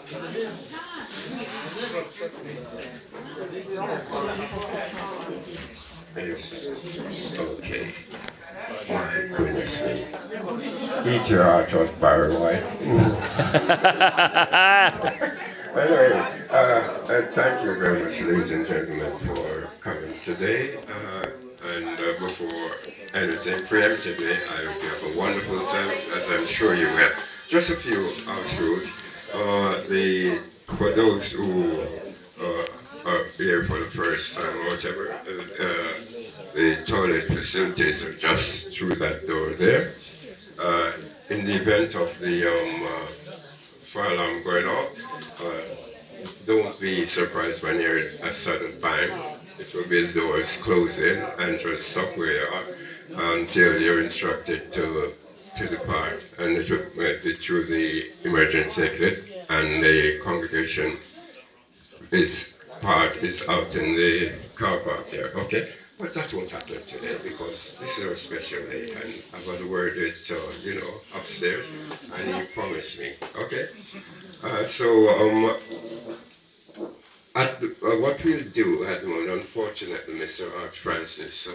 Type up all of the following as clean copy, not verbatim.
Okay. My goodness me. Eat your heart out, Barry White. Anyway, thank you very much, ladies and gentlemen, for coming today. And before anything, preemptively, I hope you have a wonderful time, as I'm sure you will. Just a few house rules. For those who are here for the first time or whatever, the toilet facilities are just through that door there. In the event of the fire alarm going off, don't be surprised when you hear a sudden bang. It will be the doors closing and just stop where you are until you're instructed to depart. And it will be through the emergency exit, and the congregation is out in the car park there. Okay? But that won't happen today because this is our special day, and I've got a word with, upstairs, and he promised me. Okay? What we'll do at the moment, unfortunately, Mr. Art Francis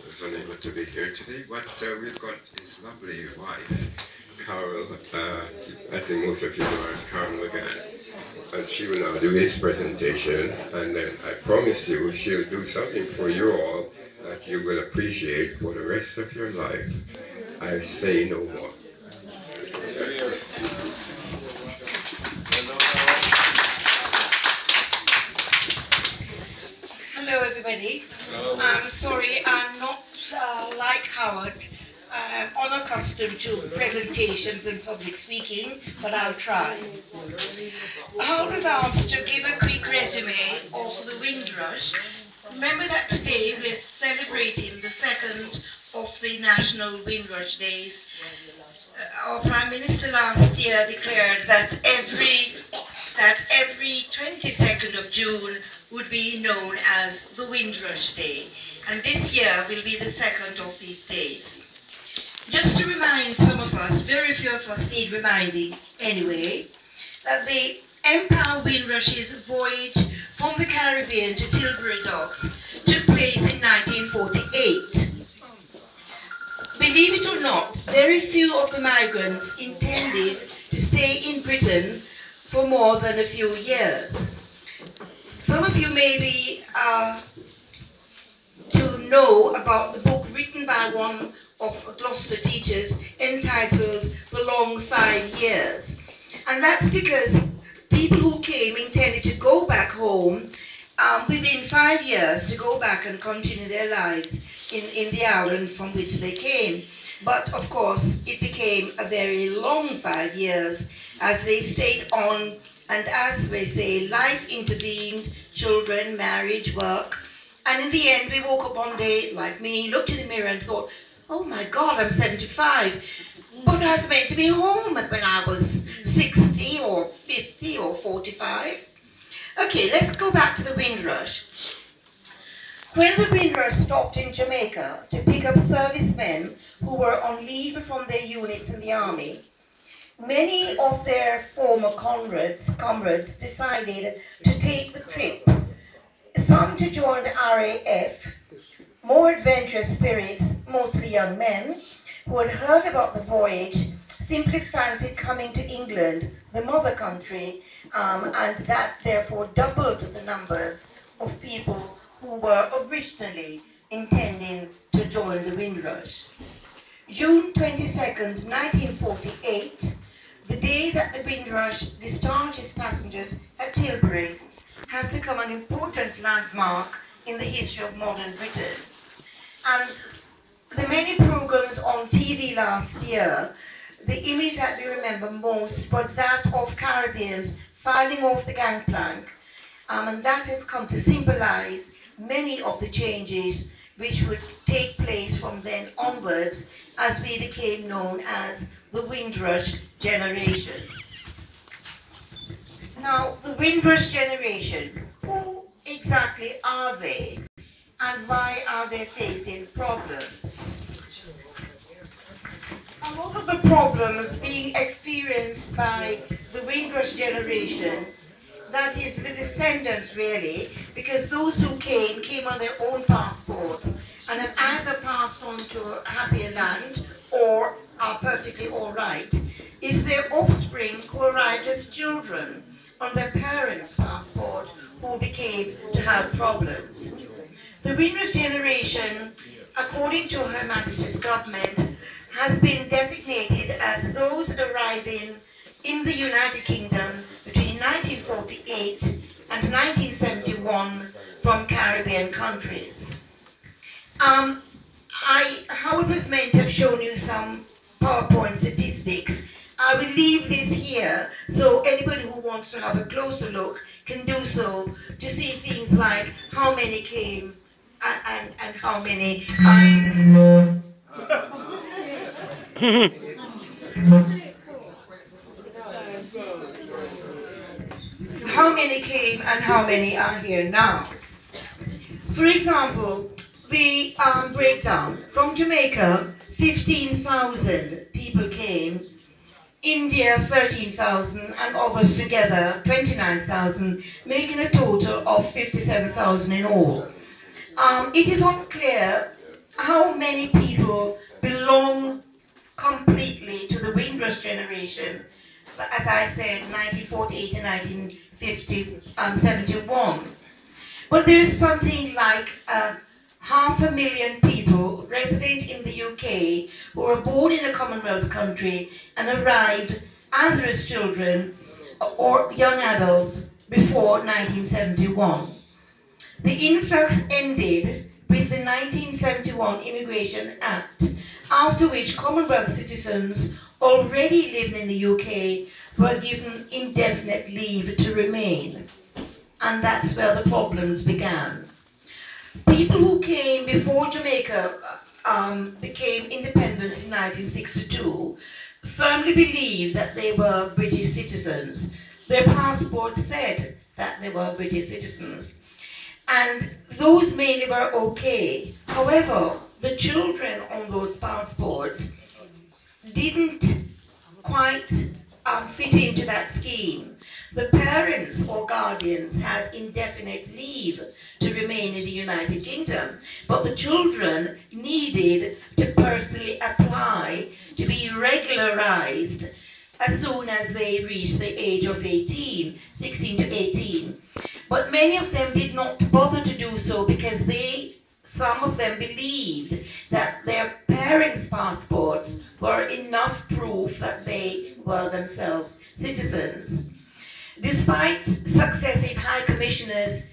is unable to be here today, but we've got his lovely wife, Carole, I think most of you know her as Carole McGann. And she will now do his presentation, and then I promise you she'll do something for you all that you will appreciate for the rest of your life. I say no more. Hello everybody. I'm sorry I'm not like Howard, unaccustomed to presentations and public speaking, but I'll try. Howard was asked to give a quick resume of the Windrush. Remember that today we're celebrating the second of the National Windrush Days. Our Prime Minister last year declared that every 22nd of June would be known as the Windrush Day, and this year will be the second of these days. Just to remind some of us, very few of us need reminding anyway, that the Empire Windrush's voyage from the Caribbean to Tilbury Docks took place in 1948. Believe it or not, very few of the migrants intended to stay in Britain for more than a few years. Some of you may be to know about the book written by one of Gloucester teachers entitled The Long 5 Years. And that's because people who came intended to go back home within 5 years, to go back and continue their lives in the island from which they came. But of course, it became a very long 5 years as they stayed on, and as they say, life intervened, children, marriage, work. And in the end, we woke up one day, like me, looked in the mirror and thought, oh my God, I'm 75. But I was meant to be home when I was 60 or 50 or 45. Okay, let's go back to the Windrush. When the Windrush stopped in Jamaica to pick up servicemen who were on leave from their units in the army, many of their former comrades decided to take the trip. Some to join the RAF, more adventurous spirits, mostly young men, who had heard about the voyage, simply fancied coming to England, the mother country, and that therefore doubled the numbers of people who were originally intending to join the Windrush. June 22nd, 1948, the day that the Windrush discharged its passengers at Tilbury, has become an important landmark in the history of modern Britain. And the many programs on TV last year, the image that we remember most was that of Caribbeans filing off the gangplank, and that has come to symbolize many of the changes which would take place from then onwards as we became known as the Windrush generation. Now, the Windrush generation, who exactly are they? And why are they facing problems? A lot of the problems being experienced by the Windrush generation, that is the descendants really, because those who came on their own passports and have either passed on to a happier land or are perfectly all right, is their offspring who arrived as children on their parents' passport who became to have problems. The Windrush generation, according to Her Majesty's government, has been designated as those arriving in the United Kingdom between 1948 and 1971 from Caribbean countries. How it was meant to have shown you some PowerPoint statistics. I will leave this here so anybody who wants to have a closer look can do so to see things like how many came and how many how many came and how many are here now. For example, the breakdown. From Jamaica, 15,000 people came, India 13,000, and others together 29,000, making a total of 57,000 in all. It is unclear how many people belong completely to the Windrush generation, as I said, 1948 and 1971. But there is something like 500,000 people resident in the UK who were born in a Commonwealth country and arrived either as children or young adults before 1971. The influx ended with the 1971 Immigration Act, after which Commonwealth citizens already living in the UK were given indefinite leave to remain. And that's where the problems began. People who came before Jamaica became independent in 1962 firmly believed that they were British citizens. Their passport said that they were British citizens. And those mainly were okay. However, the children on those passports didn't quite fit into that scheme. The parents or guardians had indefinite leave to remain in the United Kingdom, but the children needed to personally apply to be regularized as soon as they reached the age of 18, 16 to 18. But many of them did not bother to do so because some of them believed that their parents' passports were enough proof that they were themselves citizens. Despite successive high commissioners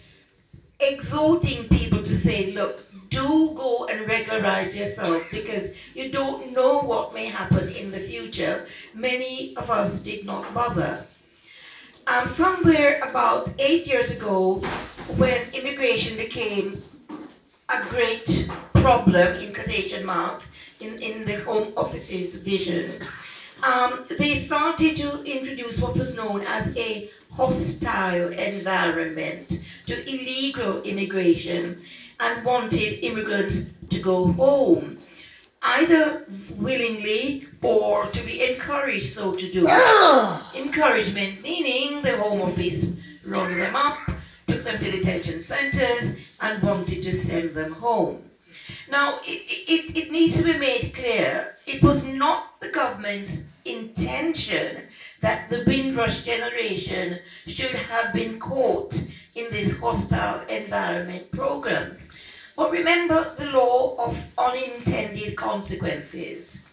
exhorting people to say, look, do go and regularize yourself because you don't know what may happen in the future, many of us did not bother. Somewhere about 8 years ago, when immigration became a great problem, in quotation marks, in the Home Office's vision, they started to introduce what was known as a hostile environment to illegal immigration and wanted immigrants to go home, either willingly or to be encouraged so to do. Encouragement meaning the Home Office rounded them up, took them to detention centres and wanted to send them home. Now, it needs to be made clear, it was not the government's intention that the Windrush generation should have been caught in this hostile environment program. But remember the law of unintended consequences.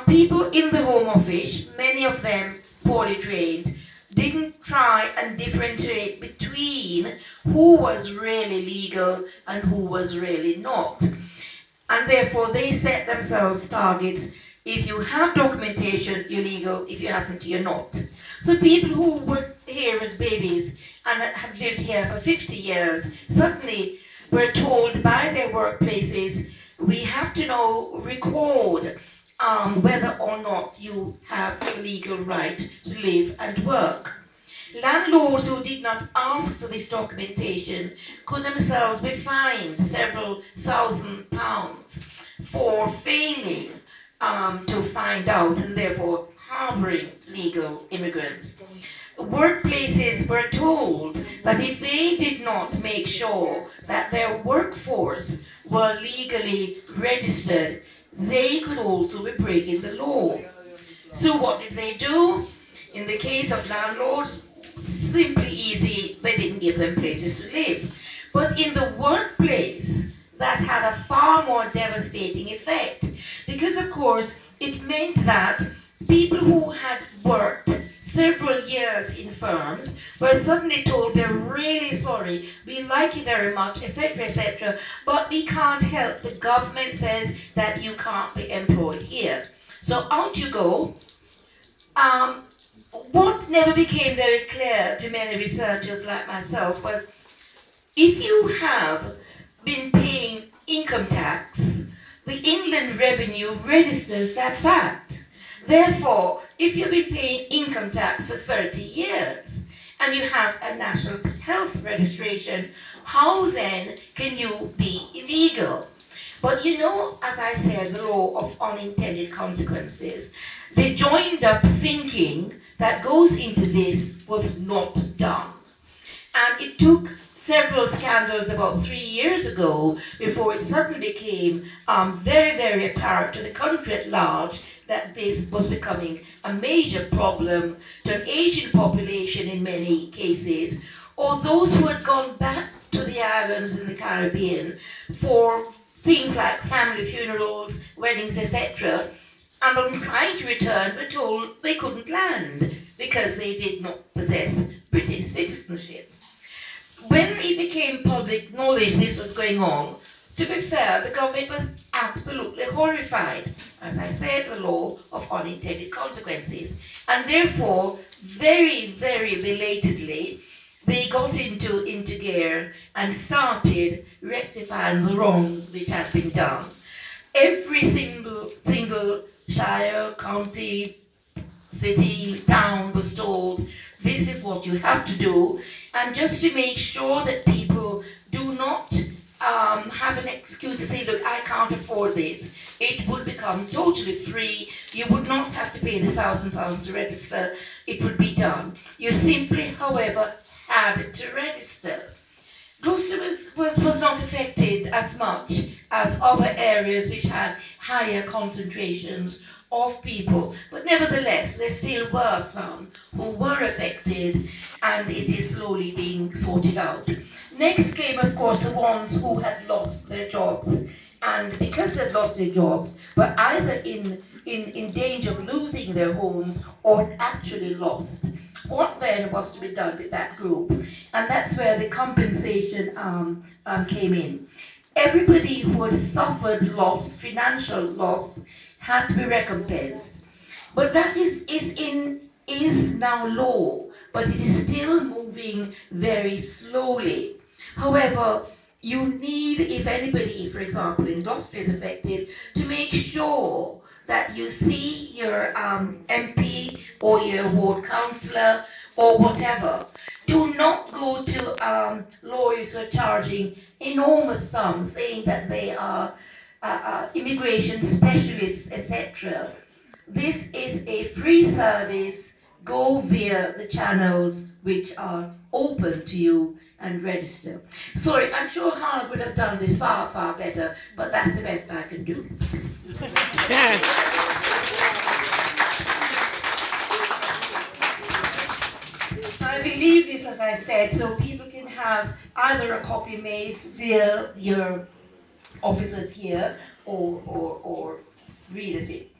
People in the Home Office, many of them poorly trained, didn't try and differentiate between who was really legal and who was really not. And therefore they set themselves targets. If you have documentation, you're legal. If you haven't, you're not. So people who were here as babies and have lived here for 50 years suddenly were told by their workplaces, we have to now record whether or not you have the legal right to live and work. Landlords who did not ask for this documentation could themselves be fined several £1,000s for failing to find out and therefore harboring legal immigrants. Workplaces were told that if they did not make sure that their workforce were legally registered, they could also be breaking the law. So what did they do? In the case of landlords, simply easy, they didn't give them places to live. But in the workplace, that had a far more devastating effect, because of course it meant that people who had worked several years in firms were suddenly told, we're really sorry, we like you very much, etc., but we can't help. The government says that you can't be employed here. So out you go. What never became very clear to many researchers like myself was, if you have been paying income tax, the Inland Revenue registers that fact. Therefore, if you've been paying income tax for 30 years and you have a national health registration, how then can you be illegal? But you know, as I said, the law of unintended consequences, the joined up thinking that goes into this was not done. And it took several scandals about 3 years ago before it suddenly became very, very apparent to the country at large that this was becoming a major problem to an aging population in many cases, or those who had gone back to the islands in the Caribbean for things like family funerals, weddings, etc., and on trying to return were told they couldn't land because they did not possess British citizenship. When it became public knowledge this was going on, to be fair, the government was absolutely horrified. As I said, the law of unintended consequences. And therefore, very, very belatedly, they got into gear and started rectifying the wrongs which had been done. Every single shire, county, city, town was told, this is what you have to do. And just to make sure that people do not have an excuse to say, look, I can't afford this. It would become totally free. You would not have to pay the £1,000 to register. It would be done. You simply, however, had to register. Gloucester was not affected as much as other areas which had higher concentrations of people, but nevertheless there still were some who were affected, and it is slowly being sorted out. Next came, of course, the ones who had lost their jobs, and because they'd lost their jobs, were either in danger of losing their homes or actually lost. What then was to be done with that group? And that's where the compensation came in. Everybody who had suffered loss, financial loss, had to be recompensed. But that is now law, but it is still moving very slowly. However, you need, if anybody, for example, in Gloucester is affected, to make sure that you see your MP or your ward councillor or whatever. Do not go to lawyers who are charging enormous sums, saying that they are immigration specialists, etc. This is a free service. Go via the channels which are open to you and register. Sorry, I'm sure Howard would have done this far, far better, but that's the best I can do. I will leave this, as I said, so people can have either a copy made via your officers here or read it.